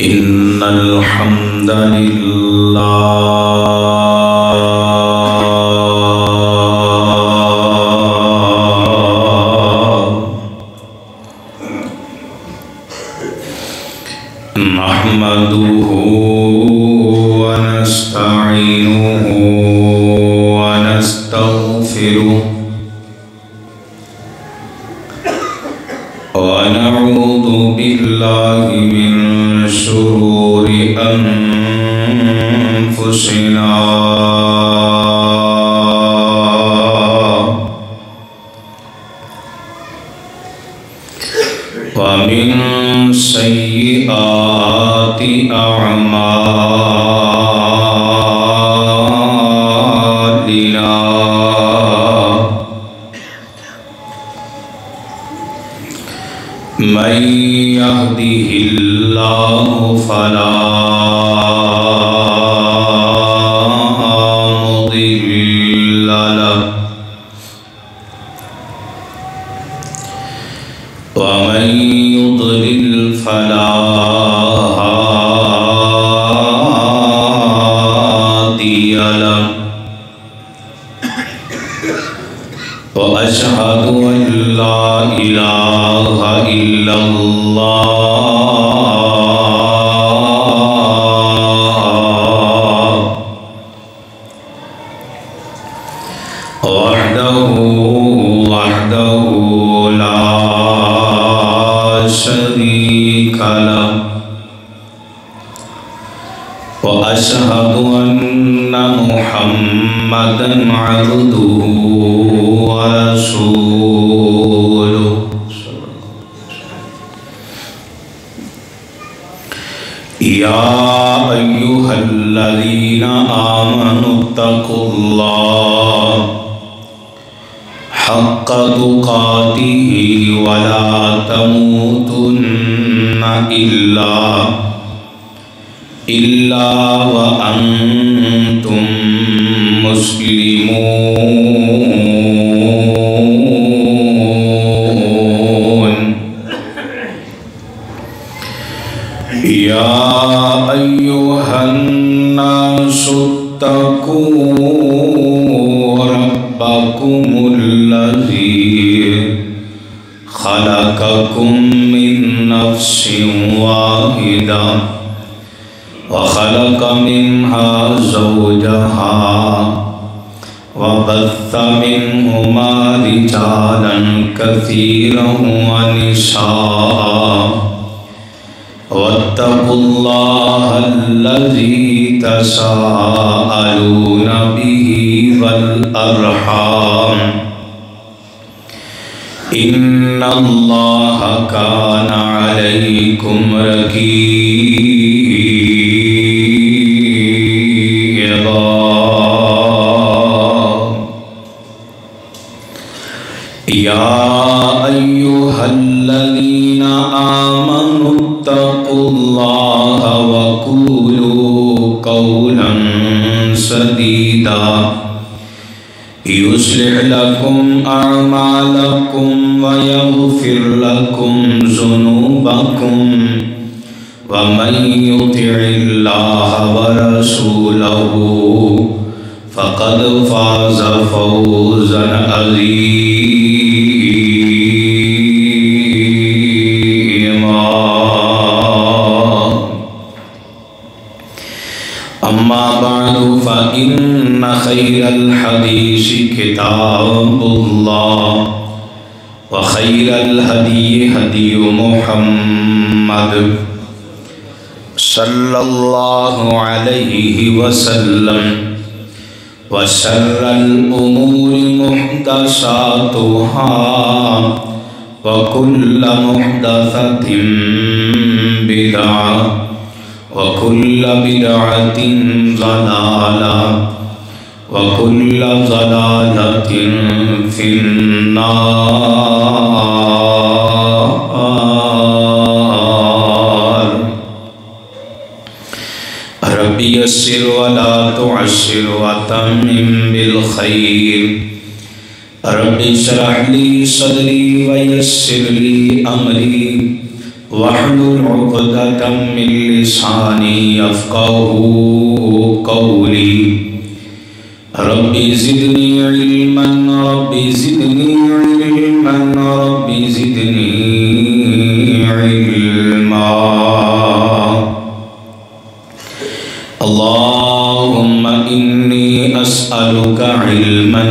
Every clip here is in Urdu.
إن الحمد لله نحمده ونستعينه ونستغفره ونعوذ بالله من شرور أنفسنا ومن سيئات أعمالنا من يهده الله فلا مضل له ومن يضلل فلا هادي له وأشهد أن لا إله إلا الله وحده لا شريك له وأشهد أن محمدًا عبده ورسوله يا أيها الذين آمنوا اتقوا الله حق تقاته ولا تموتن إلا وأنتم مسلمون يا أيها الناس اتقوا ربكم الذي خلقكم من نفس واحدة وخلق منها زوجها وبث منهما رجالا كثيرا ونساء واتقوا الله الذي تساءلون به والأرحام إن الله كان عليكم رقيبا يا أيها الذين آمنوا اتقوا الله وقولوا قولا سديدا يصلح لكم أعمالكم ويغفر لكم ذنوبكم ومن يطع الله ورسوله فقد فاز فوزا عظيما أما بعد فإن خير الحديث كتاب الله وخير الهدي هدي محمد صلى الله عليه وسلم وشر الأمور محدثاتها وكل محدثة بدعة وكل بدعة ضلالة وكل ضلالة في النار رب يسر ولا تعسر وتمم بالخير رب اشرح لي صدري ويسر لي أمري واحلل عقدة من لساني يفقهوا قولي رب زدني علما رب زدني علما رب زدني علما اللهم إني أسألك علما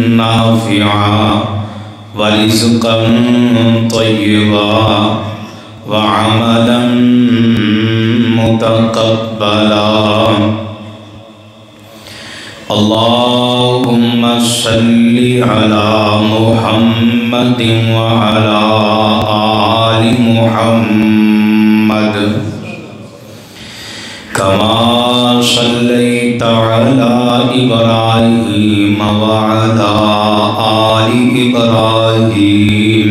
نافعا ورزقا طيبا وعملا متقبلا اللهم صل على محمد وعلى آل محمد كما صليت على إبراهيم وعلى آل إبراهيم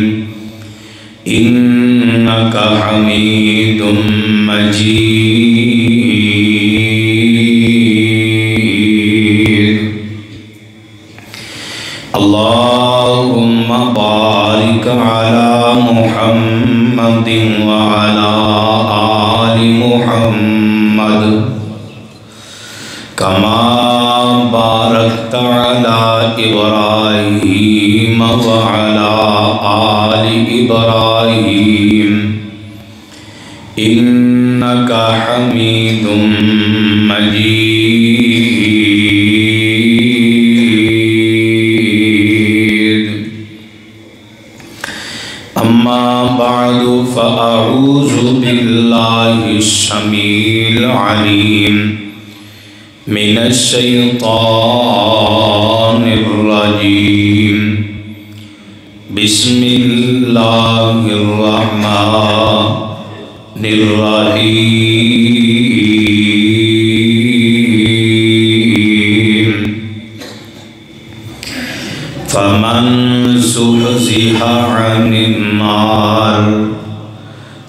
إنك حميد مجيد اللهم بارك على محمد وعلى آل محمد كما باركت على إبراهيم وعلى آل إبراهيم إنك حميد مجيد أما بعد فأعوذ بالله السميع العليم من الشيطان الرجيم بسم الله الرحمن الرحيم فمن زحزح عن النار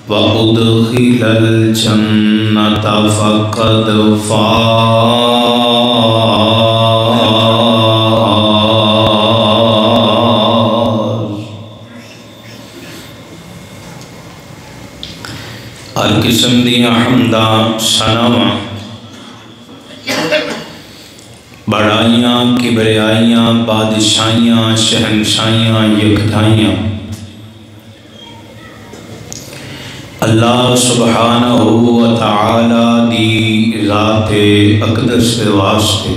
وأدخل الجنة فقد فاز ہر قسم دیاں حمداں ثناواں بڑائیاں کبریائیاں بادشاہیاں شہنشاہیاں یکدھائیاں اللہ سبحانہ و تعالی دی ذات اقدس کے واسطے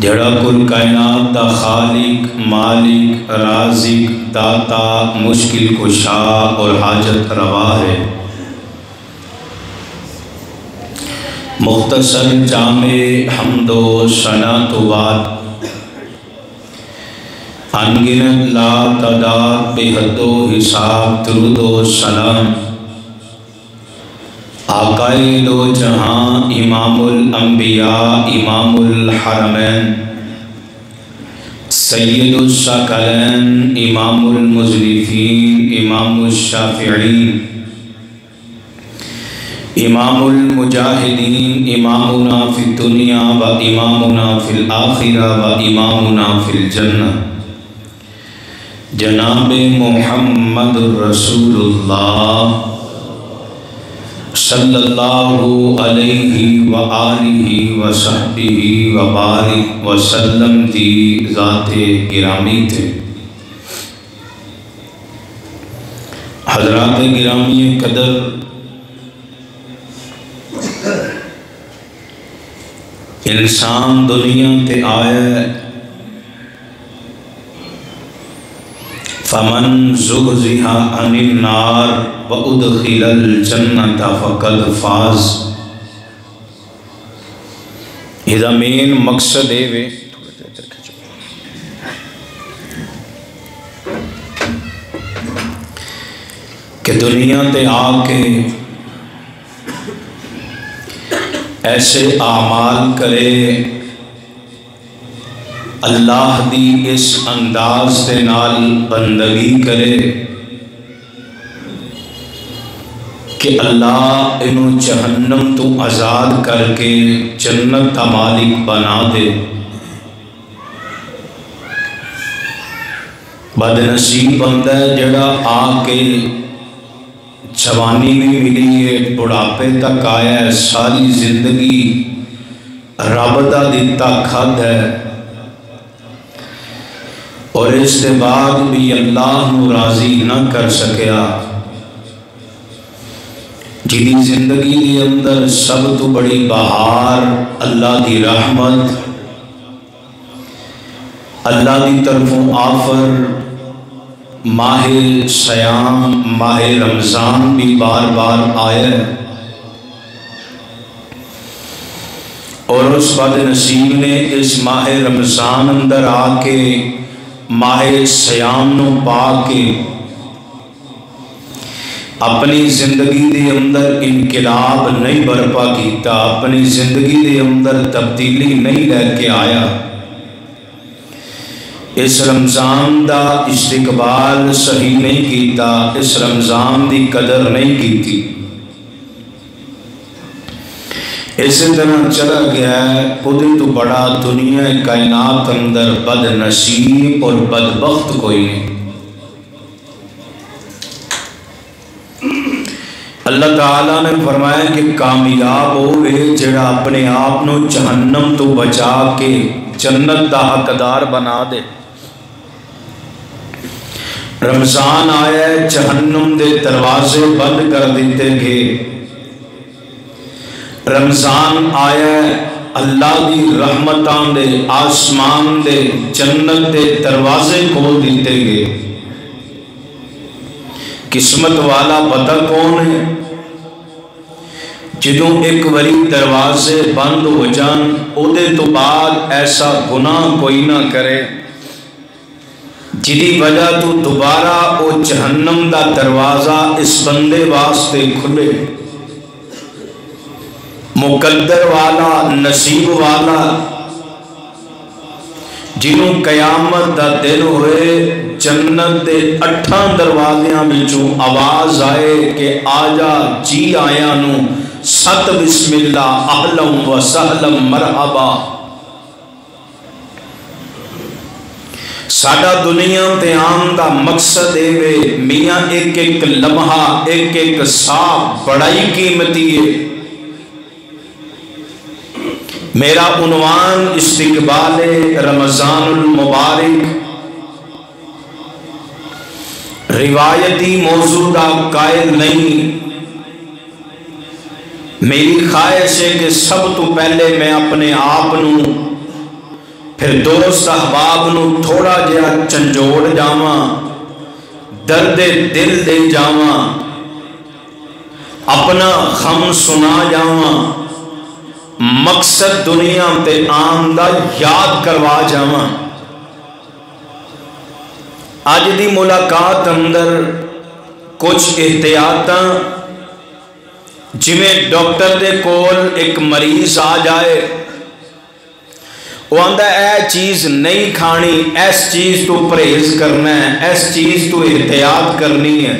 جڑا کل کائنات دا خالق مالک رازق داتا مشکل کشا اور حاجت روا ہے مختصر جامع حمد و ثنا تو بعد انگنت لا تعداد بے حد و حساب درود و سلام آقائے دو جہاں امام الانبیاء امام الحرمین سید الثقلین امام المزلفین امام الشافعین امام المجاہدین امامنا فی الدنیا و امامنا فی الآخرہ و امامنا فی الجنہ جناب محمد رسول اللہ صلی اللہ علیہ وآلہ وصحبہ وبارک وسلم دی ذات گرامی تھے حضرات گرامی قدر انسان دنیا تے آئے فمن زحزح عن النار وادخل الجنة فقد فاز یہ مین مقصد ہے کہ دنیا تے آ کے ایسے اعمال کرے اللہ دی اس انداز دے نال بندگی کرے کہ اللہ انہوں جہنم تو آزاد کر کے جنت کا مالک بنا دے بد نصیب بندہ ہے جڑا آ کے جوانی بھی ملی ہے، بڑھاپے تک آیا ہے، ساری زندگی رب دا دتا کھد ہے، اور اس کے بعد بھی اللہ نو راضی نہ کر سکیا۔ جی زندگی کے اندر سب تو بڑی بہار اللہ دی رحمت، اللہ دی طرفوں آفر، ماہ سیام ماہ رمضان بھی بار بار آیا، اور اس بد نصیب نے اس ماہ رمضان اندر آ کے ماہ سیام نو پا کے اپنی زندگی دے اندر انقلاب نہیں برپا کیتا، اپنی زندگی دے اندر تبدیلی نہیں لے کے آیا، اس رمضان دا استقبال صحیح نہیں کیتا، اس رمضان دی قدر نہیں کیتی، اسی طرح چلا گیا ہے۔ خود تو بڑا دنیا کائنات اندر بد نصیب اور بدبخت کوئی نہیں۔ اللہ تعالیٰ نے فرمایا کہ کامیاب ہوئے جڑا اپنے آپ نو جہنم تو بچا کے جنت دا حقدار بنا دے۔ رمضان آیا ہے، جہنم دے دروازے بند کر دیتے گئے۔ رمضان آیا ہے، اللہ دی رحمتاں دے آسمان دے جنت دے دروازے کھول دیتے گئے۔ قسمت والا پتہ کون ہے؟ جدوں ایک وری دروازے بند ہو جان، اودے تو بعد ایسا گناہ کوئی نہ کرے جدی وجہ تو دوبارہ او جہنم دا دروازہ اس بندے واسطے کھلے۔ مقدر والا، نصیب والا، جنہوں قیامت دا دن ہوئے جنت دے 8 دروازیاں بچوں آواز آئے کہ آجا جی آیا نو، ست بسم اللہ اہلم و سہلم مرحبا۔ ساڈا دنیا تے آن دا مقصد اے میاں ایک ایک لمحہ ایک ایک سا بڑائی قیمتی ہے۔ میرا عنوان استقبال رمضان المبارک روایتی موضوع کا قائل نہیں، میری خواہش ہے کہ سب تو پہلے میں اپنے آپ نو پھر دوست احباب نو تھوڑا جہا چنجوڑ جاواں، درد دل دے جاواں، اپنا غم سنا جاواں، مقصد دنیا تے آن دا یاد کروا جاواں۔ آج دی ملاقات اندر کچھ احتیاطاں، جویں ڈاکٹر دے کول ایک مریض آ جائے، وہ آندہ اے چیز نہیں کھانی، اس چیز تو پرہیز کرنا ہے، اس چیز تو احتیاط کرنی ہے،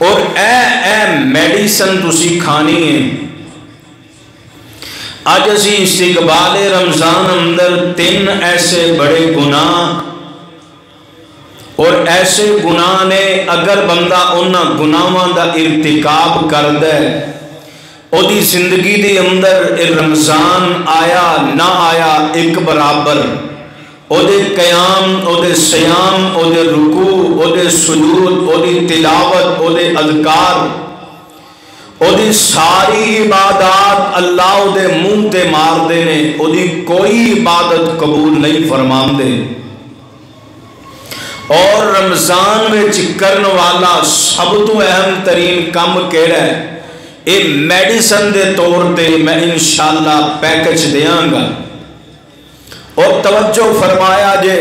اور اے میڈیسن تسی کھانی ہے۔ آج اسی استقبال رمضان اندر 3 ایسے بڑے گناہ، اور ایسے گناہ نے اگر بندہ انہاں گناہاں دا ارتکاب کر دے، او دی زندگی دے اندر رمضان آیا نہ آیا ایک برابر، او دے قیام، او دے سیام، او دے رکوع، او دے سجود، او دی تلاوت، او دے اذکار، او دی ساری عبادات اللہ او دے منہ تے مار دے نے، او دی کوئی عبادت قبول نہیں فرمان دے۔ اور رمضان میں چکرن والا سب تو اہم ترین کام کیڑا ہے، اے میڈیسن دے طور تے میں انشاءاللہ پیکج دیاں گا۔ اور توجہ فرمایا جے،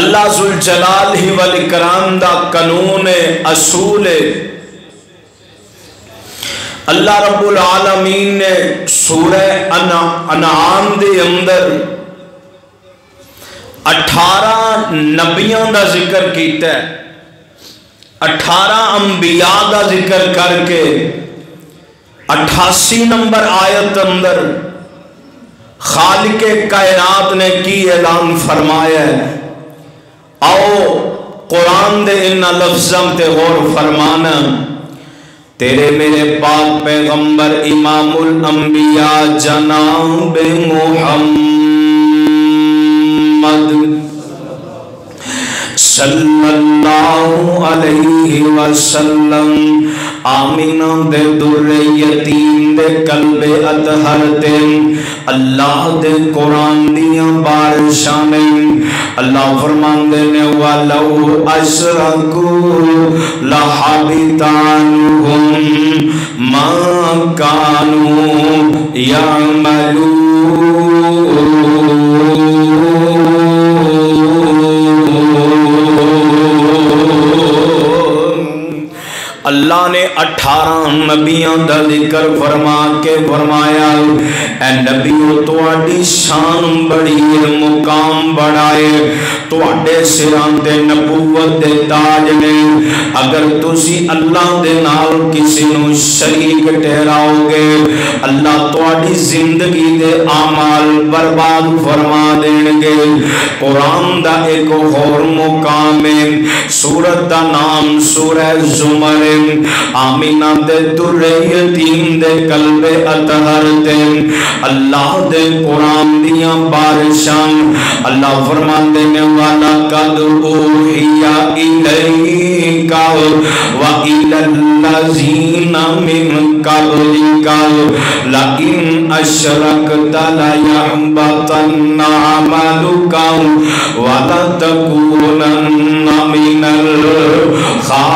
اللہ ذوالجلال ہی والاکرام دا قانون اصول ہے۔ اللہ رب العالمین نے سورہ انعام دے اندر 18 نبیوں دا ذکر کیتا ہے، 18 انبیاء دا ذکر کر کے 88 نمبر آیت اندر خالق کائنات نے کی اعلان فرمایا ہے. آؤ قرآن دے ان لفظاں تے غور فرمانا. تیرے میرے پاک پیغمبر امام الانبیاء جناب محمد صلی اللہ علیہ وسلم آمینہ دے در یتیم دے قلب اطہر تے اللہ دے قرآن دیاں بارشاں نے اللہ فرمان دینے وَلَوْ أَشْرَكُوا لَحَبِطَ عَنْهُمْ مَا كَانُوا يَعْمَلُونَ. اللہ نے 18 نبیوں دا ذکر فرما کے فرمایا اے نبیوں تواڈی شان بڑی مقام بڑھائے تواڈے سراں تے نبوت دے تاج نے. اگر تسی اللہ دے نال کسی نو شریک ٹھہراؤ گے اللہ تواڈی زندگی دے اعمال برباد فرما دین گے. قرآن دا ایک اور مقام ہے سورت دا نام سورہ زمر. آمینہ دے در یتیم دے قلب اطہر تے اللہ دے قرآن دیاں بارشاں اللہ فرمان دینے والا قد اوحی الیک وإلی الذین من قبلک لئن اشرکت لیحبطن عملک ولتکونن من الخاسرین.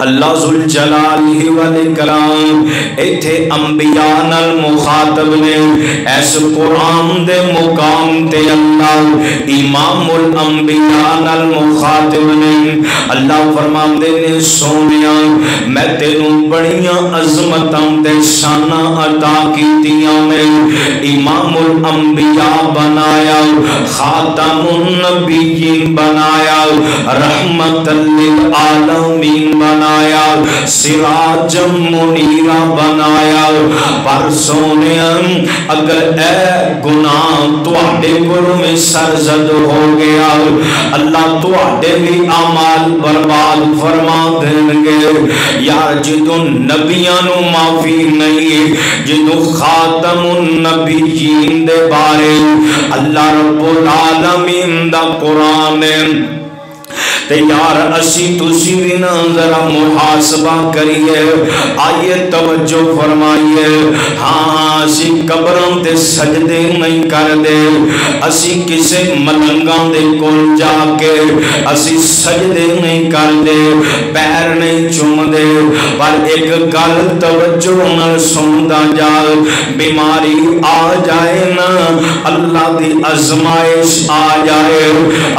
اللہ ذوالجلالہ والاکرام ایتھے انبیاء نال مخاطب نے اس قرآن دے مقام تے اللہ امام الانبیاء نال مخاطب نے. اللہ فرماندے نے سونیا میں تینوں بڑیاں عظمتاں تے شاناں عطا کیتیاں میں امام الانبیاء بنایا خاتم النبیین بنایا رحمت للعالمین بنایا سراج منیرہ بنایا. پر سونیا اگر اے گناہ تواڈے گھروں میں سرزد ہو گیا اللہ تواڈے بھی اعمال برباد فرما دیں گے. یار جدوں نبیاں نو معافی نہیں جدوں خاتم النبیین دے بارے اللہ رب العالمین دا قرآن تے یار اسی تسی بھی نا ذرا محاسبہ کریے آئیے توجہ فرمائیے. ہاں اسی قبروں تے سجدے نہیں کر دے اسی کسے ملنگاں دے کول جا کے اسی سجدے نہیں کر دے پیر نہیں چوم دے. پر ایک گل توجہ نال سندا جا بیماری آ جائے نا اللہ دی آزمائش آ جائے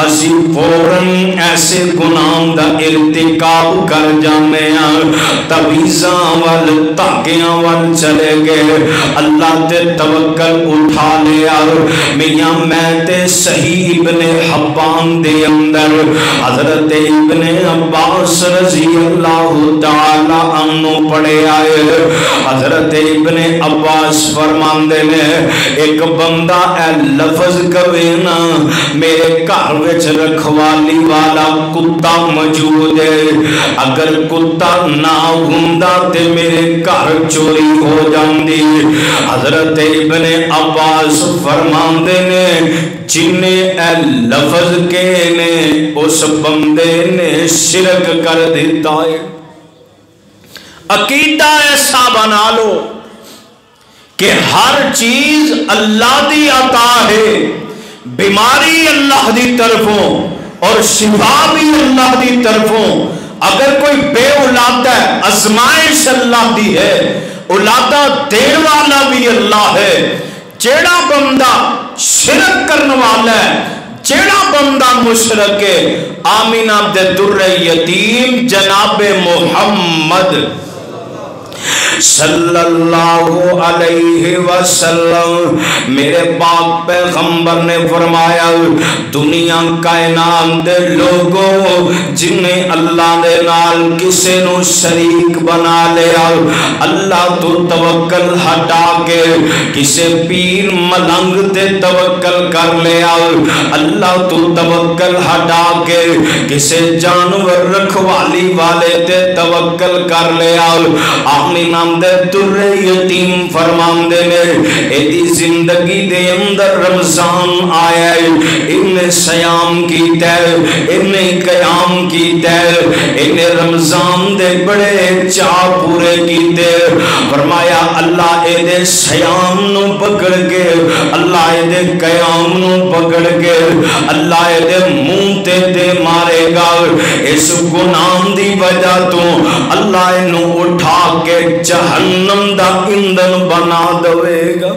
اسی فوراً ایسے گناہ دا ارتکاب کر جانے ہیں تویزاں وال تاکیاں وال چلے گئے. اللہ تے توکل اٹھا لیا میاں میں تے صحیح ابن حبان دے اندر حضرت ابن عباس رضی اللہ تعالی عنہ پڑھے آئے. حضرت ابن عباس فرمان دے نے ایک بندہ اے لفظ کبھی نا میرے گھر وچ رکھوالی والا کتا موجود ہے اگر کتا نہ ہوندا تے میرے گھر چوری ہو جاندی. حضرت ابن عباس فرماندے نے جن اے لفظ کے نے اس بندے نے شرک کر دیتا ہے. عقیدہ ایسا بنا لو کہ ہر چیز اللہ دی عطا ہے بیماری اللہ دی طرفوں اور شفا بھی اللہ دی طرفوں. اگر کوئی بے اولاد ہے آزمائش اللہ دی ہے اولادہ دین والا بھی اللہ ہے. جیڑا بندہ شرک کرنے والا ہے جیڑا بندہ مشرک ہے آمینہ دے در یتیم جناب محمد صلی اللہ علیہ وسلم میرے پاک پیغمبر نے فرمایا دنیا کائنات دے لوگوں جنہیں اللہ دے نال کسے نو شریک بنا لیا اللہ تو توکل ہٹا کے کسے پیر ملنگ تے توکل کر لیا اللہ تو توکل ہٹا کے کسے جانور رکھوالی والے تے توکل کر لیا آمین دے در یتیم فرمان دے نے ایدی زندگی دے اندر رمضان آیا ہے انہیں سیام کی تے انہیں قیام کی تے انہیں رمضان دے بڑے چاہ پورے کی تے فرمایا اللہ ایدے سیام نو پکڑ کے اللہ ایدے قیام نو پکڑ کے اللہ ایدے منہ تے دے مارے گا اس گناہ دی وجہ تو اللہ انہوں اٹھا کے جہنم دا ایندھن بنا دوے گا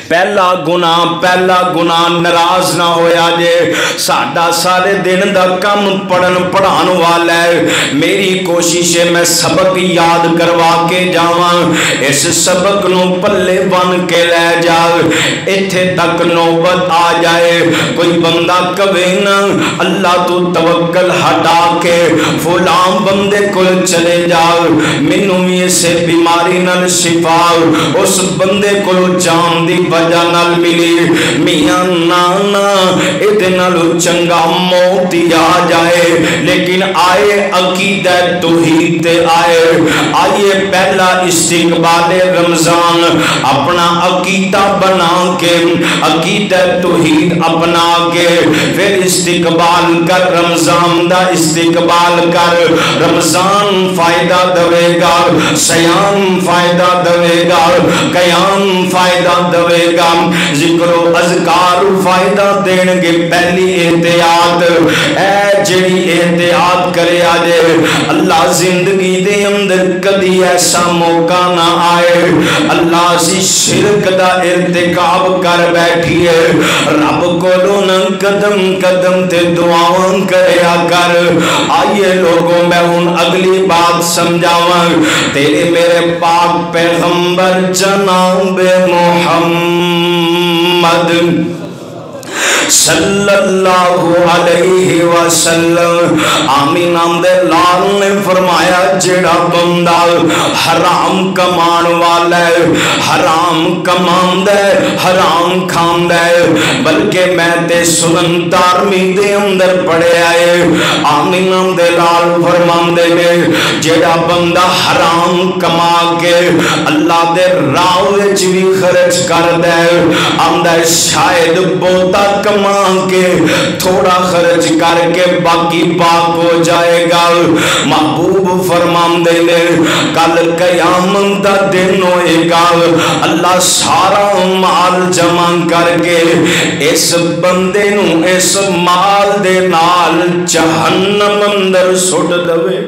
پہلا گناہ ناراض نہ ہویا جے ساڈا سارے دن دا کم پڑھن پڑھان والا ہے میری کوشش ہے میں سبق یاد کروا کے جاواں اس سبق نو پلے بن کے لے جا ایتھے تک نوبت آ جائے کوئی بندہ کہے نا اللہ تو توکل ہٹا کے فلاں بندے کو چلے جا مینوں بھی اسے بیماری نال شفا اس بندے کو جان دی وجہ نال ملی میاں نانا ایدے نالو چنگا موتی آ جائے لیکن آئے عقیدہ توحید تے آئے پہلا استقبال رمضان اپنا عقیدہ بنا کے عقیدہ توحید اپنا کے پھر استقبال کر رمضان دا استقبال کر رمضان فائدہ دوے گا سیام فائدہ دوے گا قیام فائدہ دوے گا ذکر و اذکار فائدہ دین گے پہلی احتیاط اے جڑی احتیاط کرے آجے اللہ زندگی دے اندر کدی ایسا موقع نہ آئے اللہ سی شرک دا ارتکاب کر بیٹھی ہے رب کو لونا قدم قدم تے دعاوں کریا کر آئیے لوگوں میں ان اگلی بات سمجھاواں تیرے میرے پاک پیغمبر جناب محمد صلی اللہ علیہ وسلم آمین آمدے لال نے فرمایا جڑا بندہ حرام کمان والا ہے حرام کمان دے حرام کھان دے بلکہ میں تے سنن دارمی دے اندر پڑے آئے آمین آمدے لال فرمان دے میں جڑا بندہ حرام کما کے اللہ دے راوے چوی خرچ کر دے آمدے شاید بوتا کما کے تھوڑا خرچ کر کے باقی پاک ہو جائے گا محبوب فرمان دے لے کل قیامت دا دن ہوئے گا اللہ سارا مال جمع کر کے اس بندے نو اس مال دے نال جہنم اندر سٹ دوے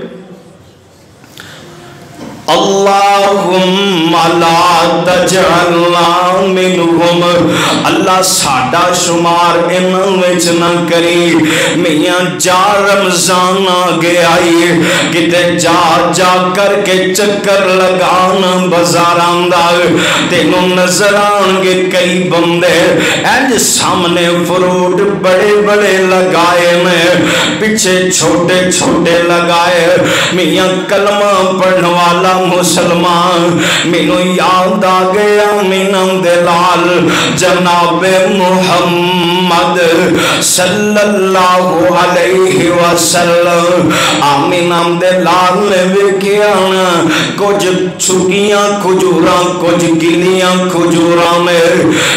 اللہم لا تجعلنا منہم اللہ ساڈا شمار انہوں وچ نہ کری میاں جا رمضان آگے آئی کتے جا جا کر کے چکر لگانا بازاران دا تینوں نظر آنگے کئی بندے اینج سامنے فروٹ بڑے بڑے لگائے میں پیچھے چھوٹے چھوٹے لگائے میاں کلمہ پڑھنے والا مسلمان مینو یاد آ گیا مینم دلال جناب محمد صلی اللہ علیہ وسلم آمینم دلال نے وکیا کچھ چھٹیاں کھجوراں کچھ گلیاں کھجوراں میں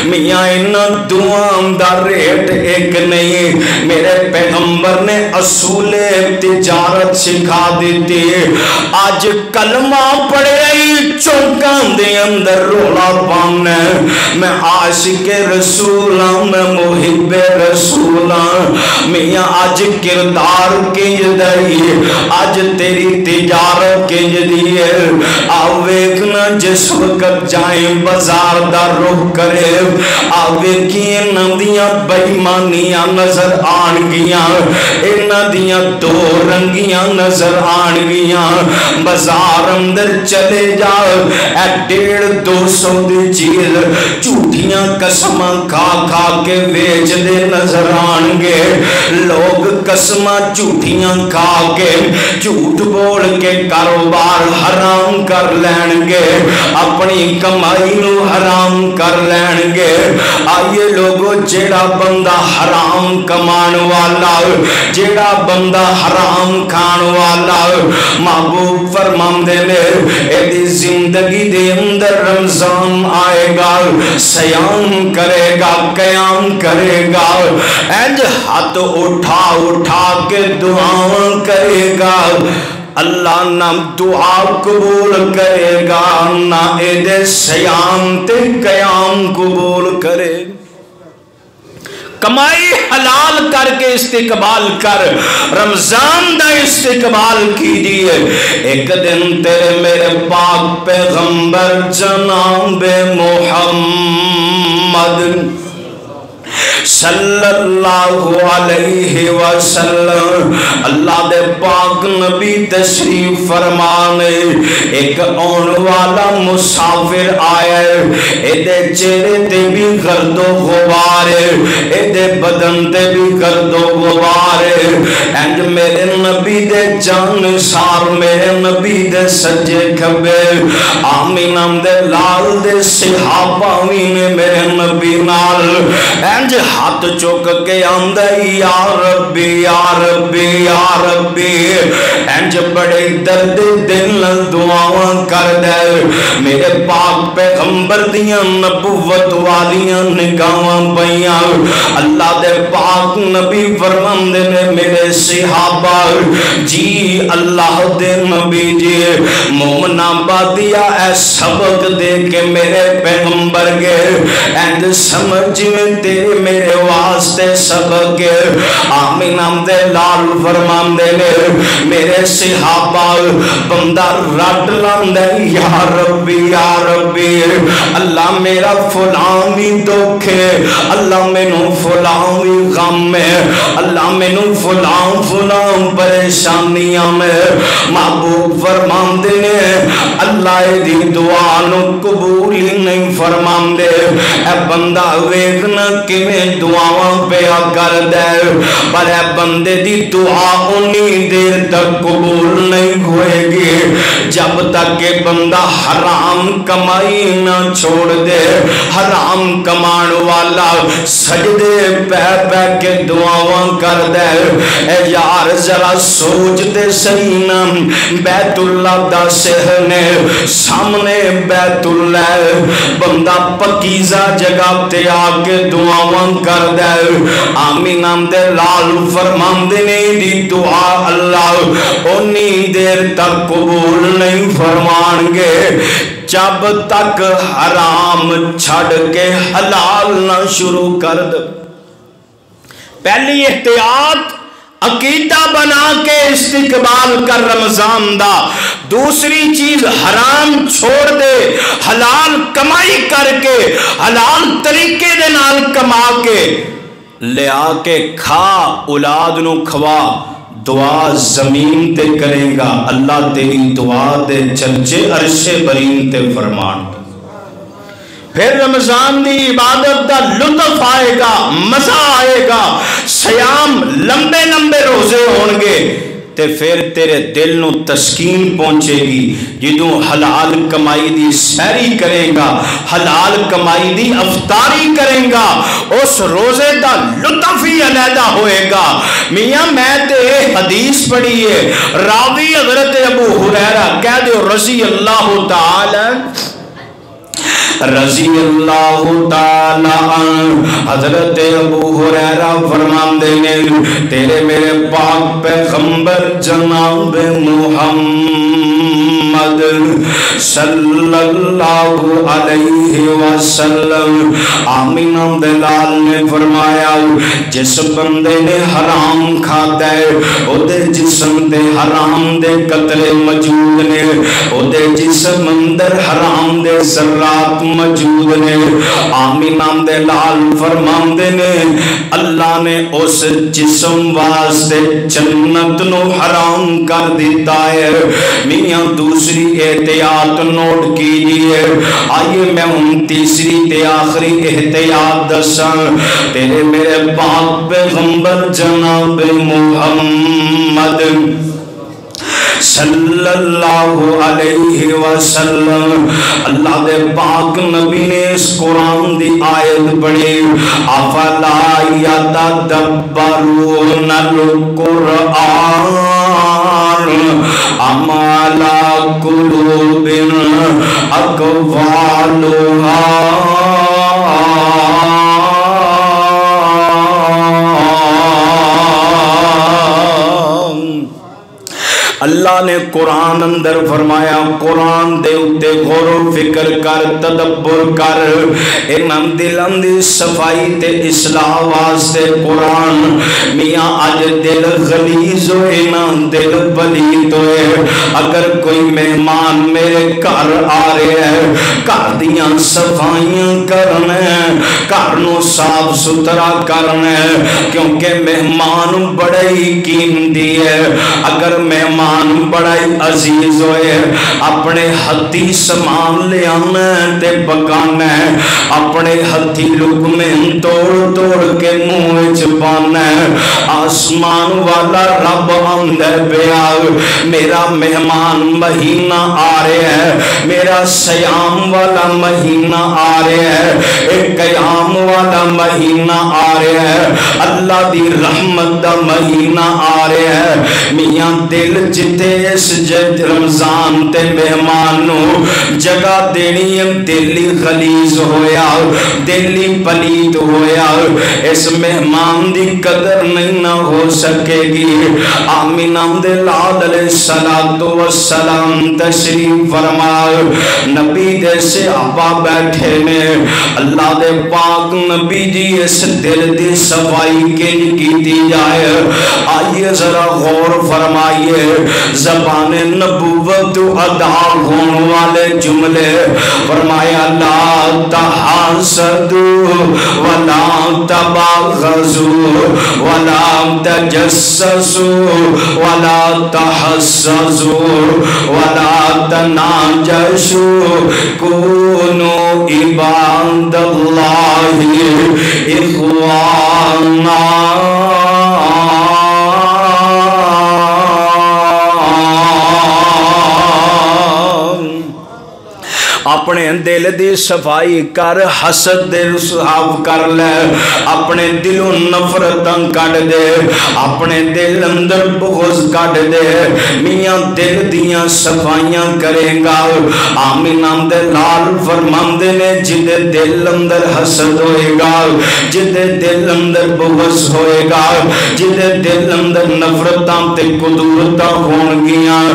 میاں ان دعاں دا ریٹ ایک نہیں میرے پیغمبر نے اصول تجارت سکھا دیتی آج کلمہ پڑے چونکان دے اندر رولا پانے میں عاشق رسول میں محب رسول میاں آج کردار کنج دائی آج تیری تجارت کنج دیئے آویکنا جس وقت جائیں بازار دا روح کرے آویکیے ندیاں بیمانیاں نظر آن گیاں ندیاں دو رنگیاں نظر آن گیاں بازارم اندر چلے جاؤ، اے 150-200 دی چیز جھوٹیاں قسم کھا کھا کے ویچ دے نظر آن گے۔ لوگ قسم جھوٹیاں کھا کے جھوٹ بول کے کاروبار حرام کر لین گے، اپنی کمائی نو حرام کر لین گے۔ آئیے لوگو، جیڑا بندہ حرام کمان والا، جیڑا بندہ حرام کھان والا، محبوب فرماندے نے ایدی زندگی دے اندر رمضان آئے گا، سیام کرے گا، قیام کرے گا، اینج ہاتھ اٹھا اٹھا کے دعا کرے گا، اللہ نہ دعا قبول کرے گا، نہ ایدے سیام تے قیام قبول کرے۔ کمائی حلال کر کے استقبال کر، رمضان دا استقبال کیجئے۔ ایک دن تیرے میرے پاک پیغمبر جناب محمد صلی اللہ علیہ وسلم، اللہ دے پاک نبی تشریف فرمانے، ایک آن والا مسافر آیا، ایدے چہرے تے بھی گرد و غبار، ایدے بدن تے بھی گرد و غبار، اینج میرے نبی دے جان سار، میرے نبی دے سجے کھبے، آمینہ دے لال دے صحابہ نے میرے نبی نال اینج ہاتھ چوک کے آندے، یا ربی یا ربی یا ربی، اینج بڑے درد دل دعاواں کر دے، میرے پاک پیغمبر دیاں نبوت والیاں نگاواں پیاں، اللہ دے پاک نبی فرماندے نے میرے صحابہ جی اللہ دے نبی جی، مومنہ بادیا اے سبق دے کے میرے پیغمبر گے، اینج سمجھ میں تیرے میرے واسطے سبق ہے۔ آمین دے لال فرماندے نے میرے صحابہ بندہ رٹ لاندے، یا ربی یا ربی، اللہ میرا فلان بھی دکھ ہے، اللہ مینوں فلان بھی غم ہے، اللہ مینوں فلان فلان پریشانیاں میں، محبوب فرماندے نے اللہ دی دعا نو قبول ہی نہیں فرماندے، اے بندہ ویکھنا کیویں دعاواں پیا کر دے، پر اے بندے دی دعا انی دیر تک قبول نہیں ہوئے گی جب تک کہ بندہ حرام کمائی نہ چھوڑ دے۔ حرام کمان والا سجدے پہ پہ کے دعاواں کر دے، اے یار ذرا سوچ دے صحیح نا، بیت اللہ دا سہنے سامنے بیت اللہ، بندہ پکیزہ جگہ تے آکے دعاواں کر دے، آمین دے لال فرماندے نے دی دعا اللہ انی دیر تک قبول نہیں فرمان گے جب تک حرام چھڑ کے حلال نہ شروع کر دے۔ پہلی احتیاط عقیدہ بنا کے استقبال کر رمضان دا، دوسری چیز حرام چھوڑ دے، حلال کمائی کر کے حلال طریقے دے نال کما کے لے آ کے کھا، اولاد نو کھوا، دعا زمین تے کرے گا، اللہ تیری دعا دے چرچے عرش برین تے فرمان۔ پھر رمضان دی عبادت دا لطف آئے گا، مزہ آئے گا، سیام لمبے لمبے روزے ہونگے، تے پھر تیرے دل نو تسکین پہنچے گی جدوں حلال کمائی دی سیری کرے گا، حلال کمائی دی افطاری کرے گا، اس روزے دا لطف ہی علیحدہ ہوئے گا۔ میاں میں تے حدیث پڑھی ہے، راوی حضرت ابو ہریرہ کہہ دے رضی اللہ تعالی رضی اللہ تعالی عنہ، حضرت ابو ہریرہ فرماندے نے تیرے میرے پاک پیغمبر جناب محمد صلی اللہ علیہ وسلم آمین دلال نے فرمایا جس بندے نے حرام کھاتا ہے او دے جسم دے حرام دے قطرے موجود نے، او دے جسم اندر حرام دے ذرات موجود نے۔ آمین دلال فرماندے نے اللہ نے اس جسم واسطے جنت نو حرام کر دیتا ہے۔ میاں دوسری احتیاط نوٹ کیجئے. آئیے میں ان تیسری تے آخری احتیاط دساں. تیرے میرے پاک پیغمبر جناب محمد صلی اللہ علیہ وسلم اللہ دے پاک نبی نے اس قرآن دی آیت پڑھی. افلا یتدبرون القرآن ام علی قلوب اقفالها. اللہ نے قرآن اندر فرمایا قرآن دے اتے غور و فکر کر, تدبر کر. انہاں دلان دی صفائی تے اصلاح واسطے قرآن. میاں اج دل غلیظ ہوئے نا دل پلیت ہوئے. اگر کوئی مہمان میرے گھر آ رہے ہیں, گھر دیاں صفائیاں کرنا ہے, گھر نو صاف ستھرا کرنا ہے, کیونکہ مہمان بڑے ہی قیمتی ہے. اگر مہمان بڑا عزیز ہوئے اپنے ہتھی سامان لے آنا تے پکانا ہے, اپنے ہتھی لقمے توڑ توڑ کے منہ وچ پانا ہے. آسمان والا رب اندر پیا میرا مہمان مہینہ آ رہا ہے, میرا سیام والا مہینہ آ رہا ہے, ایک قیام والا مہینہ آ رہا ہے, اللہ دی رحمت دا مہینہ آ رہا ہے. میاں دل جتے اس رمضان تے مہمان نو جگہ دینی ہے, دلی غلیظ ہویا, دلی پلیت ہویا, اس مہمان دی قدر نہیں نہ ہو سکے گی. آمینہ دے لال علیہ السلام تشریف فرمائے. نبی دے صحابہ بیٹھے نے. اللہ دے پاک نبی جی اس دل دی صفائی کنج کیتی جائے. آئیے ذرا غور فرمائیے. زبان نبوت ادا ہونے والے جملے فرمایا لا تحاسدوا ولا تباغضوا ولا تجسسوا ولا تحسسوا ولا تناجشوا كونوا عباد الله إخوانا. اپنے دل دی صفائی کر, حسد دے صاف کر لے, اپنے دلوں نفرتاں کٹ دے, اپنے دل اندر بغض کٹ دے. میاں دل دیاں صفائیاں کرے گا. آمینہ دے لال فرماندے نے جدے دل اندر حسد ہوئے گا, جدے دل اندر بغض ہوئے گا, جدے دل اندر نفرتاں تے قدورتاں ہون گیاں,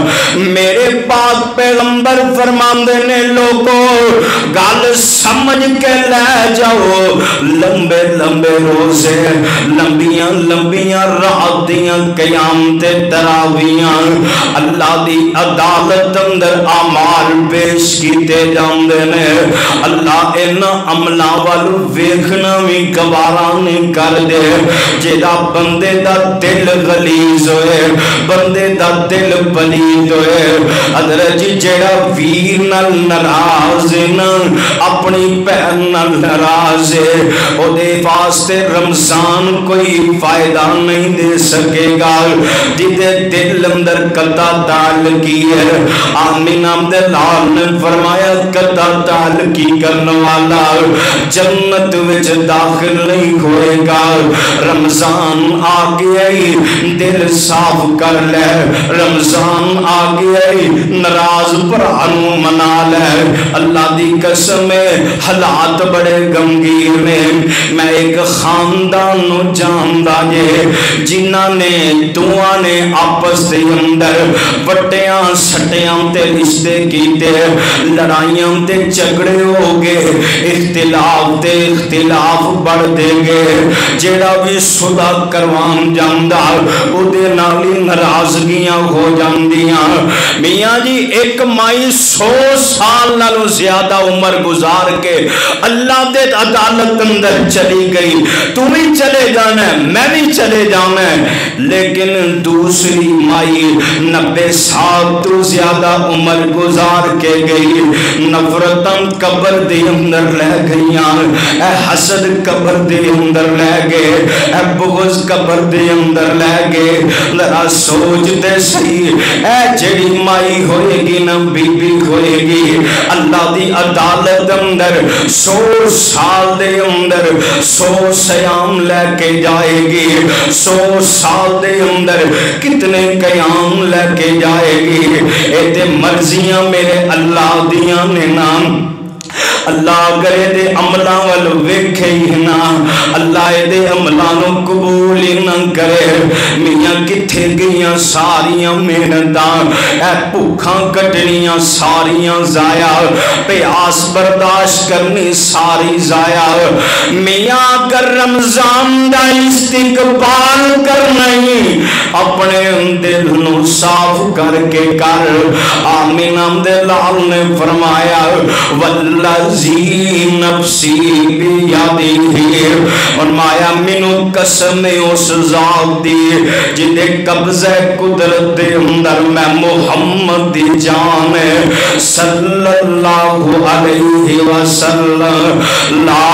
میرے پاک پیغمبر فرماندے نے لوگ گل سمجھ کے لے جاؤ. لمبے لمبے روزے, لمبیاں لمبیاں راتیاں, قیام تے تراویاں, اللہ دی عدالت اندر اعمال پیش کیتے جاندے نے. اللہ انہاں عملاں والو ویکھنا وی گوارا نہیں کر دے. جیڑا بندے دا دل غلیظ ہوئے, بندے دا دل پلید ہوئے, حضرت جی جیڑا ویر نال ناراض نہ, اپنی بہن نال ناراض ہے, او دے واسطے رمضان کوئی فائدہ نہیں دے سکے گا. جدے دل اندر قطع تعلقی ہے, آمینہ دے لال نے فرمایا قطع تعلقی کرنے والا جنت وچ داخل نہیں ہوئے گا. رمضان آ گیا ہی دل صاف کر لے, رمضان آ گیا ہی ناراض بھرانو منا لے. اللہ دی قسم ہے حالات بڑے غمگین نے. میں ایک خاندان نو جاندا جے جنہاں نے دعا نے آپس دے اندر وٹیاں سٹیاں تے رشتے کیتے, لڑائیاں تے جھگڑے ہو گئے, اختلاف تے اختلاف بڑھ دے گئے. جیڑا بھی صلح کروان جاندا او دے نال ہی ناراضگیاں ہو جاندیاں. میاں جی ایک مائی 100 سال نالوں زیادہ عمر گزار کے اللہ دے عدالت اندر چلی گئی. تم ہی چلے جانا ہے, میں بھی چلے جانا ہے, لیکن دوسری مائی نبی 90 سال تو زیادہ عمر گزار کے گئی، نفرتاں قبر دے اندر رہ گئیاں، اے حسد قبر دے اندر رہ گئے، اے بغض قبر دے اندر رہ گئے۔ ذرا سوچ دے صحیح، اے جڑی مائی ہوئے گی نا بی بی ہوئے گی، اللہ دی عدالت اندر 100 سال دے اندر 100 سیام لے کے جائے گی، 100 سال دے اندر کتنے قیام لے کے جائے گی۔ اے تے مرضیاں میرے اللہ دیاں نے نام، اللہ کرے دے عملہ وال ویکھے ہی نا، اللہ دے عملہ نو قبول ہی نہ کرے۔ میاں کتھے گئیاں ساریاں محنتاں، اے بھوکاں کٹنیاں ساریاں ضائع، پیاس برداشت کرنی ساری ضائع۔ میاں اگر رمضان دا استقبال کرنا ہی اپنے دل نو صاف کر کے کر۔ آمینہ دے لال نے فرمایا والذی نفسی بیدہ، فرمایا منو قسم اس ذات دی جدے قبضہ قدرت دے اندر میں محمد دی جان صلی اللہ علیہ وسلم لا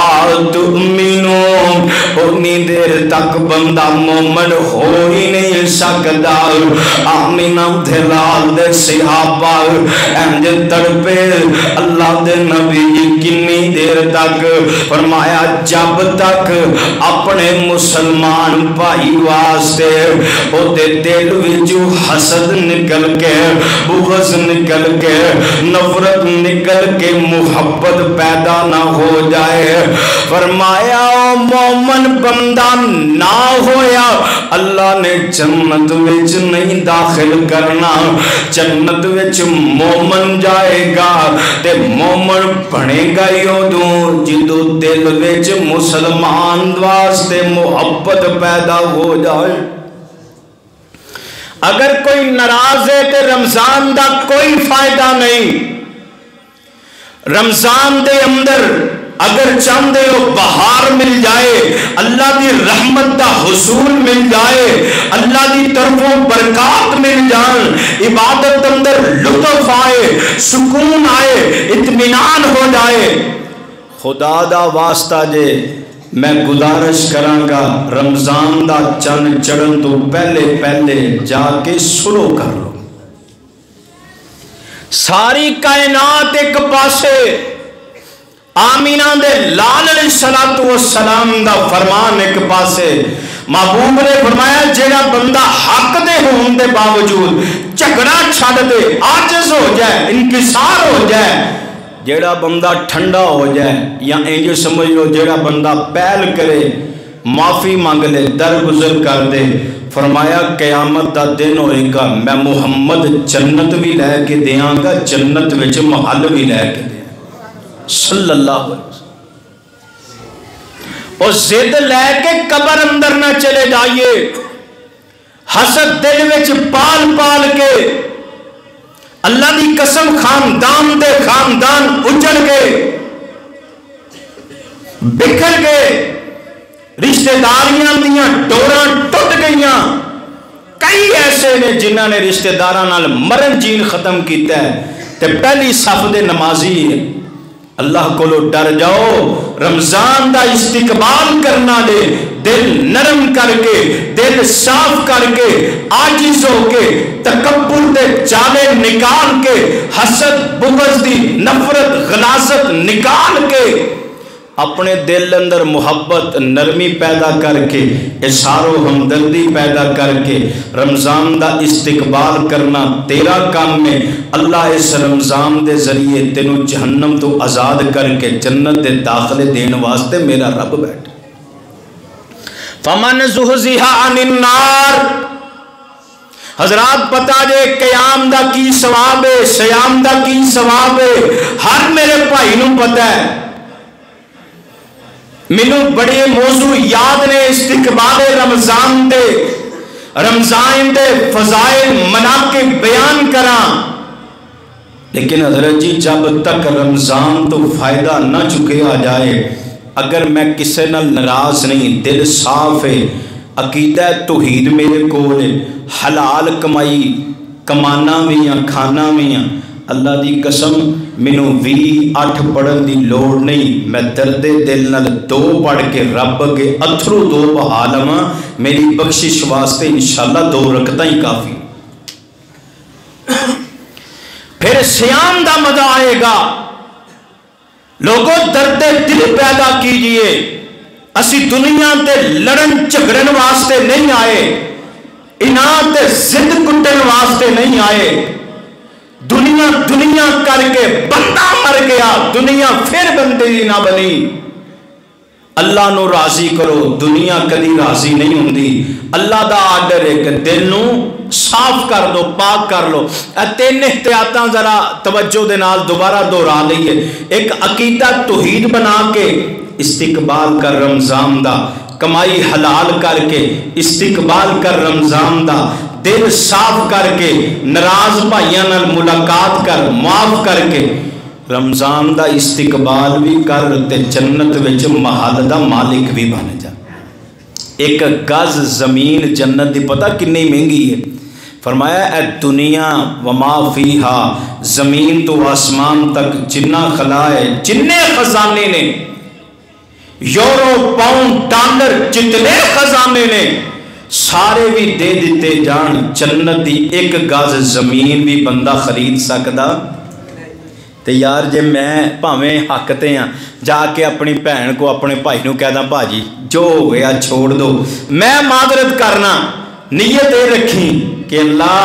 تؤمنو، اتنی دیر تک بندہ مومن ہو ہی نہیں سکتا۔ آمینہ دلال دے صحابہ انج تڑپے اللہ دے نبی کنی دیر تک، فرمایا جب تک اپنے مسلمان بھائی واسطے او دے دل وچوں حسد نکل کے، بغض نکل کے، نفرت نکل کے محبت پیدا نہ ہو جائے۔ فرمایا مومن بندہ نہ ہویا اللہ نے جنت وچ نہیں داخل کرنا، جنت وچ مومن جائے گا تے مومن بنے گا یودوں جدو دل وچ مسلمان واسطے محبت پیدا ہو جائے۔ اگر کوئی ناراض ہے تے رمضان دا کوئی فائدہ نہیں۔ رمضان دے اندر اگر چاہندے ہو بہار مل جائے، اللہ دی رحمت دا حصول مل جائے، اللہ دی طرفوں برکات مل جائیں، عبادت اندر لطف آئے، سکون آئے، اطمینان ہو جائے، خدا دا واسطہ جے میں گزارش کرانگا رمضان دا چند چڑھن تو پہلے جا کے سلو کر لو۔ ساری کائنات ایک پاسے، آمینہ دے لال علیہ السلام دا فرمان ایک پاسے، محبوب نے فرمایا جیڑا بندہ حق دے ہون دے باوجود جھگڑا چھڑ دے، عاجز ہو جائے، انکسار ہو جائے، جیڑا بندہ ٹھنڈا ہو جائے، یا انجو سمجھ لو جیڑا بندہ پہل کرے، معافی مانگ لے، درگزر کر دے، فرمایا قیامت دا دن ہوئے گا میں محمد جنت بھی لے کے دیاں گا، جنت وچ محل بھی لے کے دیاں صلی اللہ علیہ وسلم۔ اور زد لے کے قبر اندر نہ چلے جائیے، حسد دل وچ پال پال کے، اللہ دی قسم خاندان دے خاندان اجڑ گئے، بکھر گئے، رشتہ داریاں دیاں ڈوراں ٹوٹ گئیاں۔ کئی ایسے نے جنہاں نے رشتہ داراں نال مرن جین ختم کیتا ہے تے پہلی صف دے نمازی ہے۔ اللہ کو لو ڈر جاؤ، رمضان دا استقبال کرنا دے، دل نرم کر کے، دل صاف کر کے، عاجز ہو کے، تکبر دے جالے نکال کے، حسد بغض دی نفرت غلاظت نکال کے، اپنے دل اندر محبت نرمی پیدا کر کے، اظہار و ہمدردی پیدا کر کے رمضان دا استقبال کرنا تیرا کام میں۔ اللہ اس رمضان دے ذریعے تینوں جہنم تو آزاد کر کے جنت دے داخلے دین واسطے میرا رب بیٹھے۔ فَمَنْ زُحْزِحَ عَنِ النَّارِ، حضرات پتا جے قیام دا کی ثواب ہے، سیام دا کی ثواب ہے، ہر میرے بھائی نوں پتا ہے۔ منو بڑے موضوع یاد نے استقبال رمضان دے، رمضان دے فضائل مناقب بیان کرا، لیکن حضرت جی جب تک رمضان تو فائدہ نہ چکے آ جائے، اگر میں کسے نال ناراض نہیں، دل صاف ہے، عقیدہ توحید میرے کول، حلال کمائی کمانا بھی ہاں کھانا بھی ہاں، اللہ دی قسم مینوں 20-8 پڑھن دی لوڑ نہیں، میں درد دل نال 2 پڑھ کے رب اگے اتھرو 2 بہا لواں، میری بخشش واسطے انشاءاللہ 2 رکعتاں ہی کافی۔ پھر سیام دا مزہ آئے گا۔ لوگوں درد دل پیدا کیجئے، اسی دنیا تے لڑن جھگڑن واسطے نہیں آئے، انہاں تے ضد کٹن واسطے نہیں آئے۔ دنیا دنیا کر کے بندہ مر گیا، دنیا پھر بندے نہ بنی۔ اللہ نو راضی کرو، دنیا کدی راضی نہیں ہوندی۔ اللہ دا آرڈر ہے کہ دل نو صاف کر دو، پاک کر لو۔ 3 احتیاطاں ذرا توجہ دے نال دوبارہ دہرا لئیے۔ ایک عقیدہ توحید بنا کے استقبال کر رمضان دا، کمائی حلال کر کے استقبال کر رمضان دا، دل صاف کر کے ناراض بھائیاں نال ملاقات کر، معاف کر کے رمضان دا استقبال بھی کر تے جنت وچ محل دا مالک بھی بن جا۔ 1 گز زمین جنت دی پتہ کتنی مہنگی ہے؟ فرمایا اے دنیا وما فیہا، زمین تو آسمان تک جنہ خلا ہے، جننے خزانے نے، یورو پاؤنڈ ڈالر جتنے خزانے نے سارے بھی دے دیتے جان، جنت دی 1 گز زمین بھی بندہ خرید سکدا؟ تے یار جے میں پاویں حق تے ہاں جا کے اپنی بہن کو اپنے بھائی نو کہہ دا بھاجی جو ہو گیا چھوڑ دو، میں معذرت کرنا، نیت یہ رکھی کہ اللہ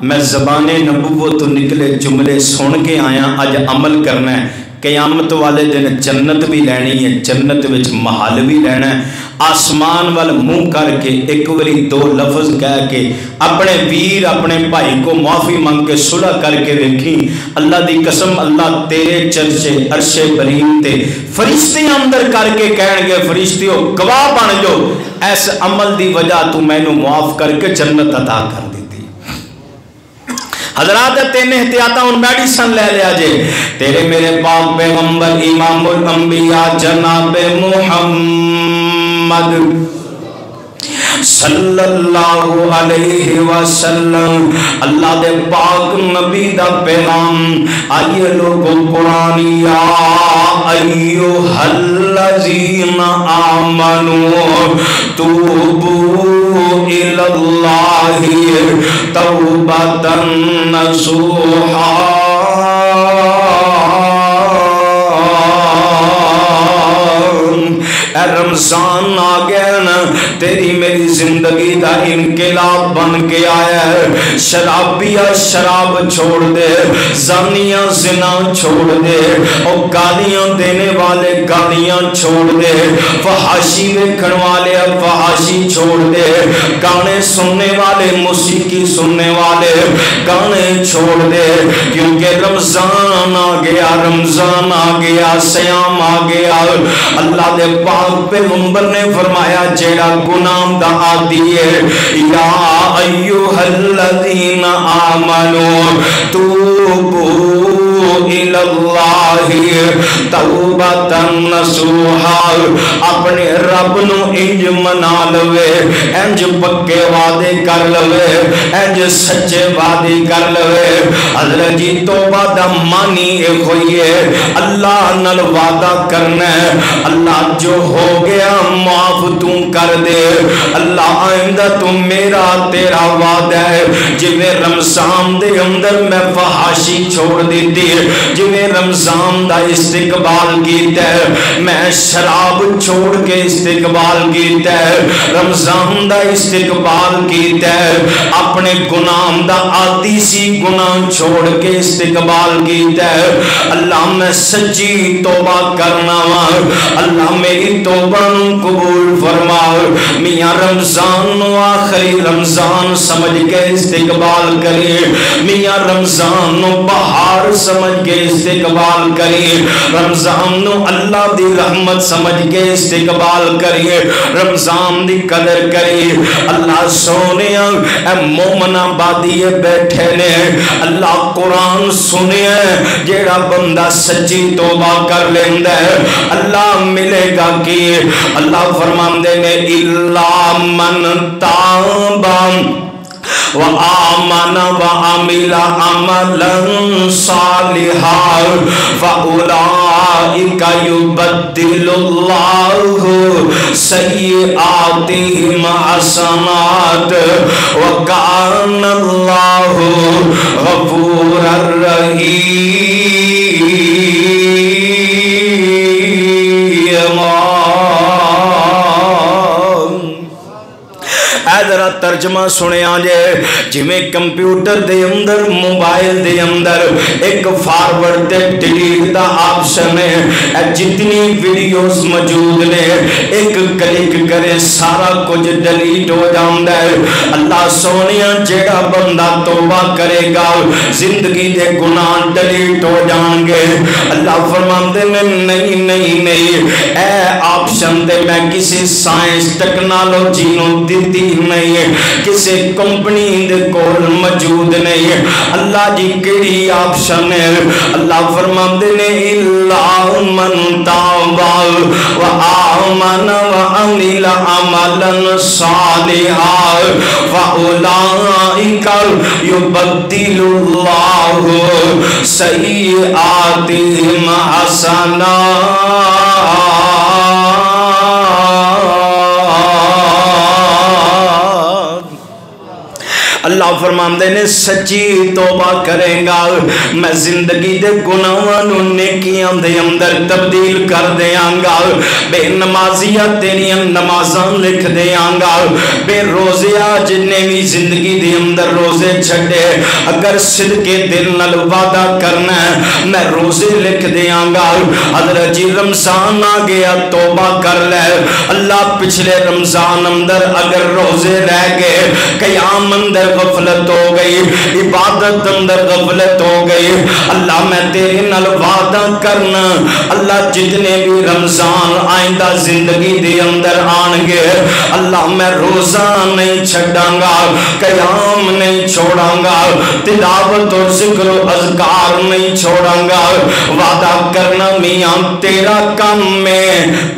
میں زبان نبوت تو نکلے جملے سن کے آیا، اج عمل کرنا ہے، قیامت والے دن جنت بھی لینی ہے، جنت وچ محل بھی لینا ہے۔ آسمان وال منہ کر کے 1 واری 2 لفظ کہہ کے اپنے ویر اپنے بھائی کو معافی مانگ کے صلح کر کے دیکھی، اللہ دی قسم اللہ تیرے چرچے عرش بریم تے فرشتے اندر کر کے کہن گے فرشتیو گواہ بن جو اس عمل دی وجہ تو مینوں معاف کر کے جنت عطا کر دیتی۔ حضرات 3 احتیاطاں ان میڈیسن لے لیا جے۔ تیرے میرے پاک پیغمبر امام الانبیاء جناب محمد صلی اللہ علیہ وسلم، اللہ دے پاک نبی دا پیغام آئیے لوگوں قرآن یا ایوہ الذین آمنوا توبوا الاللہ توبۃ نصوحا۔ اے رمضان آ گیا نا، تیری میری زندگی دا انقلاب بن کے آیا ہے۔ شرابیہ شراب چھوڑ دے، زانیہ زنا چھوڑ دے، اور گالیاں دینے والے گالیاں چھوڑ دے، فحاشی دیکھن والے فحاشی چھوڑ دے، گانے سننے والے موسیقی سننے والے گانے چھوڑ دے، کیونکہ رمضان آ گیا، رمضان آ گیا، سیام آ گیا۔ اللہ دے پاک پیغمبر نے فرمایا جیڑا گناہ دا عادی ہے، یا ایھا الذین آمنوا توبوا الاللہ توبۃ نصوحا، اپنے رب نو انج منا لوے، انج پکے وعدے کر لوے، انج سچے وعدے کر لوے۔ حضرت جی توبہ دا معنی یہ ہوئی ہے اللہ نال وعدہ کرنا ہے، اللہ جو ہو گیا معاف تو کر دے، اللہ آئندہ تو میرا تیرا وعدہ ہے۔ جویں رمضان دے اندر میں فحاشی چھوڑ دیتی، جویں رمضان دا استقبال کیتا ہے، میں شراب چھوڑ کے استقبال کیتا ہے، رمضان دا استقبال کیتا ہے، اپنے گناہ دا عادی سی گناہ چھوڑ کے استقبال کیتا ہے۔ اللہ میں سچی توبہ کرنا وا، اللہ میری توبہ نو قبول فرما۔ میاں رمضان نو آخری رمضان سمجھ کے استقبال کریے، میاں رمضان نو بہار سمجھ کے استقبال کریے، رمضان نو اللہ دی رحمت سمجھ کے استقبال کریے، رمضان دی قدر کریے۔ اللہ سونے اے مومن آبادی بیٹھے نے، اللہ قرآن سنے جیڑا بندہ سچی توبہ کر لیندا ہے اللہ ملے گا کی؟ اللہ فرماندے نے الا من تاب وآمن وعمل عملا صالحا فأولئك يبدل الله سيئاتهم حسنات وكان الله غفورا رحيما۔ ذرا ترجمہ سنیا جے، جویں کمپیوٹر دے اندر موبائل دے اندر ایک فارورڈ تے ڈیلیٹ دا آپشن ہے، جتنی ویڈیوز موجود نے ایک کلک کرے سارا کچھ ڈیلیٹ ہو جاندا ہے۔ اللہ سونیا جیڑا بندہ توبہ کرے گا زندگی دے گناہ ڈیلیٹ ہو جان گے۔ اللہ فرماندے نے نہیں نہیں نہیں، اے آپشن تے میں کسی سائنس ٹیکنالوجی نو دتی نہیں، کسی کمپنی دے کول موجود نہیں۔ اللہ جی کیڑی آپشن ہے؟ اللہ فرماندے نے الا من تاب و آمن و عمل عملا صالحا فاولئک یبدل اللہ سیئاتہم حسنات۔ اللہ فرماندے نے سچی توبہ کرے گا میں زندگی دے گناہاں نو نیکیاں دے اندر تبدیل کر دیاں گا، بے نمازیاں تیریاں نمازاں لکھ دیاں گا، بے روزیاں جنہیں بھی زندگی دے اندر روزے چھڑے اگر صدقے دل نال وعدہ کرنا ہے میں روزے لکھ دیاں گا۔ حضرت جی رمضان آ گیا توبہ کر لے، اللہ پچھلے رمضان اندر اگر روزے رہ گئے، قیام اندر غفلت ہو گئی، عبادت اندر غفلت ہو گئی، اللہ میں تیرے نال وعدہ کرنا اللہ جتنے بھی رمضان آئندہ زندگی دے اندر آن گے اللہ میں روزہ نہیں چھڑاں گا، قیام نہیں چھوڑاں گا، تلاوت اور ذکر و اذکار نہیں چھوڑاں گا۔ وعدہ کرنا میاں تیرا کام میں۔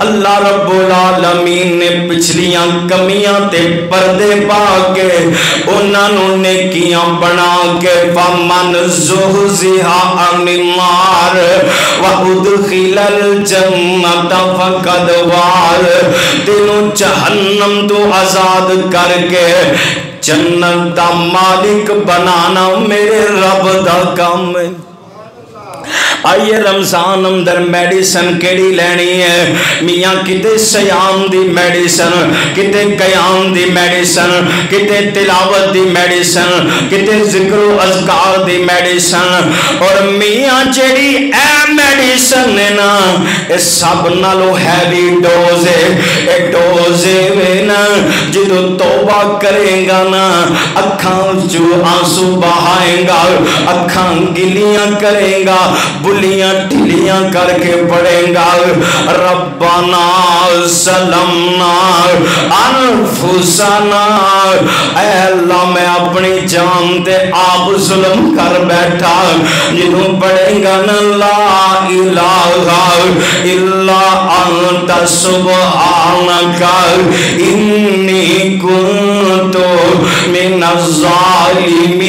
اللہ رب العالمین نے پچھلیاں کمیاں تے پردے پا کے انہاں نو نیکیاں بنا کے فمن زحزح عن النار وادخل الجنۃ فقد فاز، تینوں جہنم تو آزاد کر کے جنت دا مالک بنانا میرے رب دا کام ہے۔ آئیے رمضان اندر میڈیسن کیڑی لینی ہے میاں، کتے سیام دی میڈیسن، کتے قیام دی میڈیسن، کتے تلاوت دی میڈیسن، کتے ذکر و اذکار دی میڈیسن، اور میاں جیڑی اے میڈیسن ہے نا اس سب نالو ہیوی ڈوز ہے، ایک ڈوز ہے نا جدو توبہ کرے گا نا اکھاں جو آنسو بہائیں گا، اکھاں گلیاں کرے گا، بلیاں ٹھلیاں کر کے پڑھیں گا ربنا ظلمنا انفسنا، اے اللہ میں اپنی جان تے آپ ظلم کر بیٹھا، جنہوں پڑھیں گا نا لا الہ الا انت سبحانک انی کنت من الظالمین۔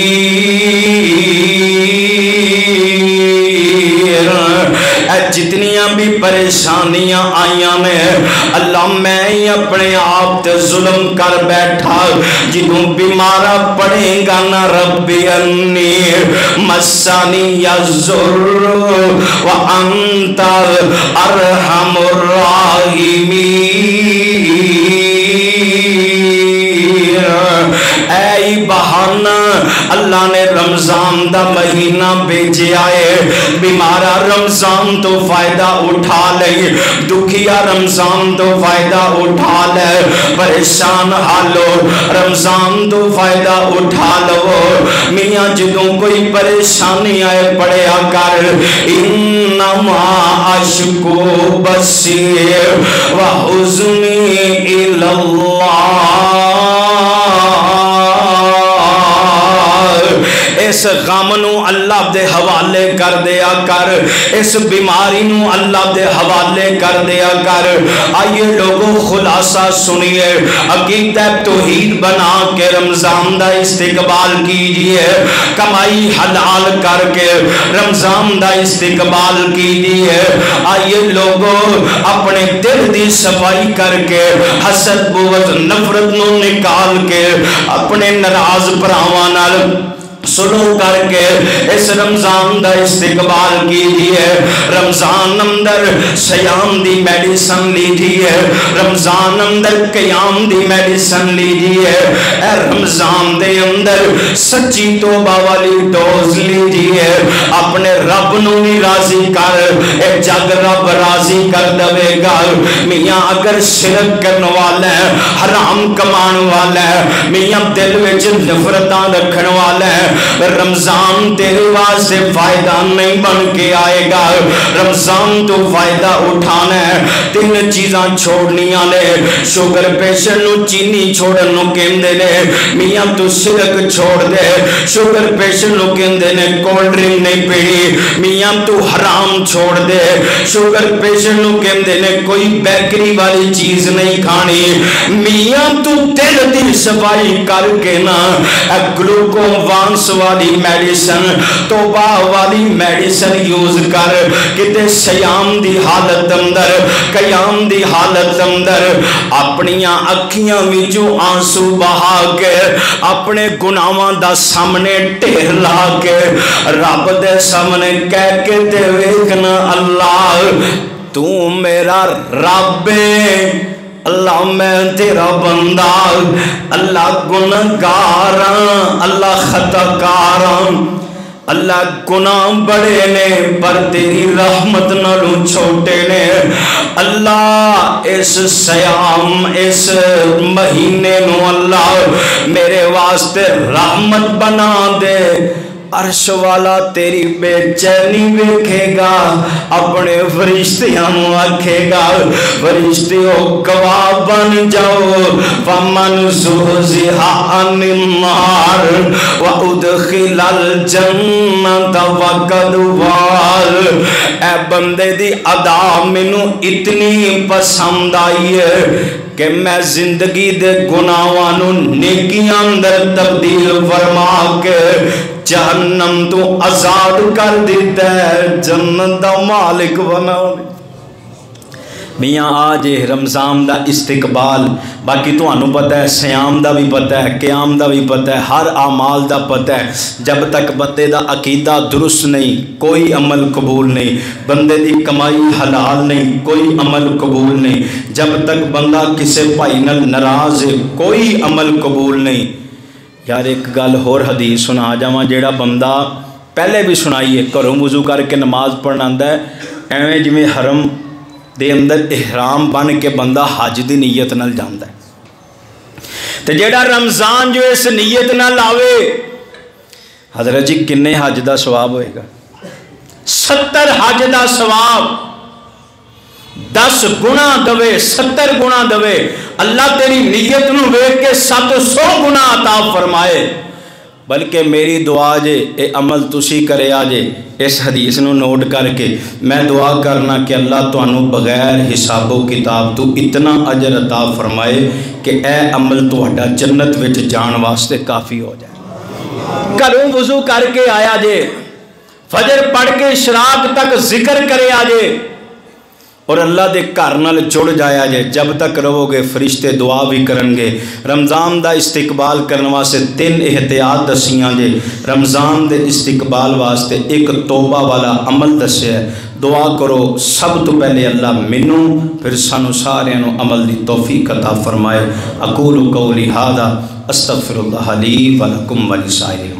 جتنیاں بھی پریشانیاں آئیاں نے اللہ میں ہی اپنے آپ تے ظلم کر بیٹھا، جنہوں بیمارہ پڑھیں گا نا ربی انی مسانی الضر وانت ارحم الراحمین۔ اے بہانہ اللہ نے رمضان دا مہینہ بھیجے آئے، بیمارہ رمضان تو فائدہ اٹھا لے، دکھیا رمضان تو فائدہ اٹھا لے، پریشان حالو رمضان تو فائدہ اٹھا لو۔ میاں جدوں کوئی پریشانی آئے پڑھیا کر انما اشکو بسی وحزنی الاللہ، اے اس غم نو اللہ دے حوالے کر دیا کر، اس بیماری نو اللہ دے حوالے کر دیا کر۔ آئیے لوگوں خلاصہ سنیے، عقیدہ توحید بنا کے رمضان دا استقبال کیجئے، کمائی حلال کر کے رمضان دا استقبال کیجئے۔ آئیے لوگوں اپنے دل دی صفائی کر کے حسد بغض نفرت نو نکال کے اپنے ناراض بھراواں نال سلو کر کے اس رمضان دا استقبال کیجئے۔ رمضان اندر سیام دی میڈیسن لیجئے، رمضان اندر قیام دی میڈیسن لیجئے، اے رمضان دے اندر سچی توبہ والی ڈوز لیجئے۔ اپنے رب نو بھی راضی کر، اے جگ رب راضی کر دے گا۔ میاں اگر شرک کرنے والا ہے، حرام کمان والا ہے، میاں دل وچ نفرتاں رکھن والا ہے، رمضان تیرے واسطے فائدہ نہیں بن کے آئے گا۔ رمضان تو فائدہ اٹھانا ہے، تین چیزاں چھوڑنیاں نے۔ شوگر پیشنٹ نو چینی چھوڑن نو کہندے نے، میاں تو شرک چھوڑ دے۔ شوگر پیشنٹ نو کہندے نے کولڈ ڈرنک نہیں پینی، میاں تو حرام چھوڑ دے۔ شوگر پیشنٹ نو کہندے نے کوئی بیکری والی چیز نہیں کھانی، میاں تو دل دی صفائی کر کے نا گلوکو وانس والی میڈیسن، توبہ والی میڈیسن یوز کر۔ کتے سیام دی حالت اندر، قیام دی حالت اندر اپنیاں اکھیاں وچوں آنسو بہا کے اپنے گناہاں دا سامنے ڈھیر لا کے رب دے سامنے کہہ کے تے ویکھنا، اللہ تو میرا رب ہے، اللہ میں تیرا بندہ، اللہ گنہگاراں، اللہ خطاکاراں، اللہ گناہ بڑے نے پر تیری رحمت نالوں چھوٹے نے۔ اللہ اس سیام اس مہینے نو اللہ میرے واسطے رحمت بنا دے۔ عرش والا تیری بے چینی ویکھے گا، اپنے فرشتیاں نو آکھے گا فرشتیوں گواہ بن جاؤ، فمن زحزح عن النار وادخل الجنت فقد فاز۔ اے بندے دی ادا مینوں اتنی پسند آئی ہے کہ میں زندگی دے گناہاں نو نیکیاں اندر تبدیل فرما کے جہنم تو آزاد کر دیتا ہے، جنت دا مالک بنا۔ میاں آج رمضان دا استقبال، باقی تو انہوں پتہ ہے سیام دا بھی پتہ ہے، قیام دا بھی پتہ ہے، ہر اعمال دا پتہ ہے۔ جب تک بندے دا عقیدہ درست نہیں کوئی عمل قبول نہیں، بندے دی کمائی حلال نہیں کوئی عمل قبول نہیں، جب تک بندہ کسے بھائی نال ناراض ہے کوئی عمل قبول نہیں۔ یار ایک گل ہور حدیث سنا جاواں، جیڑا بندہ پہلے بھی سنائیے گھروں وضو کر کے نماز پڑھنا آندا ہے، ایویں جویں حرم دے اندر احرام بن کے بندہ حج دی نیت نال جاندا ہے، تے جیڑا رمضان جو اس نیت نال آوے، حضرت جی کنے حج دا ثواب ہوئے گا؟ 70 حج دا ثواب، 10 گنا دوے 70 گنا دوے، اللہ تیری نیت نو ویکھ کے 700 گنا عطا فرمائے۔ بلکہ میری دعا جے اے عمل تسی کرے آجے، اس حدیث نو نوٹ کر کے میں دعا کرنا کہ اللہ تانوں بغیر حساب و کتاب تو اتنا اجر عطا فرمائے کہ اے عمل تہاڈا جنت وچ جان واسطے کافی ہو جائے۔ گھروں وضو کر کے آیا جے، فجر پڑھ کے اشراق تک ذکر کرے آجے اور اللہ دے گھر نال جڑ جایا جے، جب تک رہو گے فرشتے دعا بھی کرن گے۔ رمضان دا استقبال کرنے واسطے 3 احتیاط دسیاں جے۔ رمضان دے استقبال واسطے ایک توبہ والا عمل دسیا ہے، دعا کرو سب تو پہلے اللہ مینوں پھر سانو سارے نو عمل دی توفیق عطا فرمائے۔ اقول قولی ھذا استغفر اللہ لی ولکم ولسائر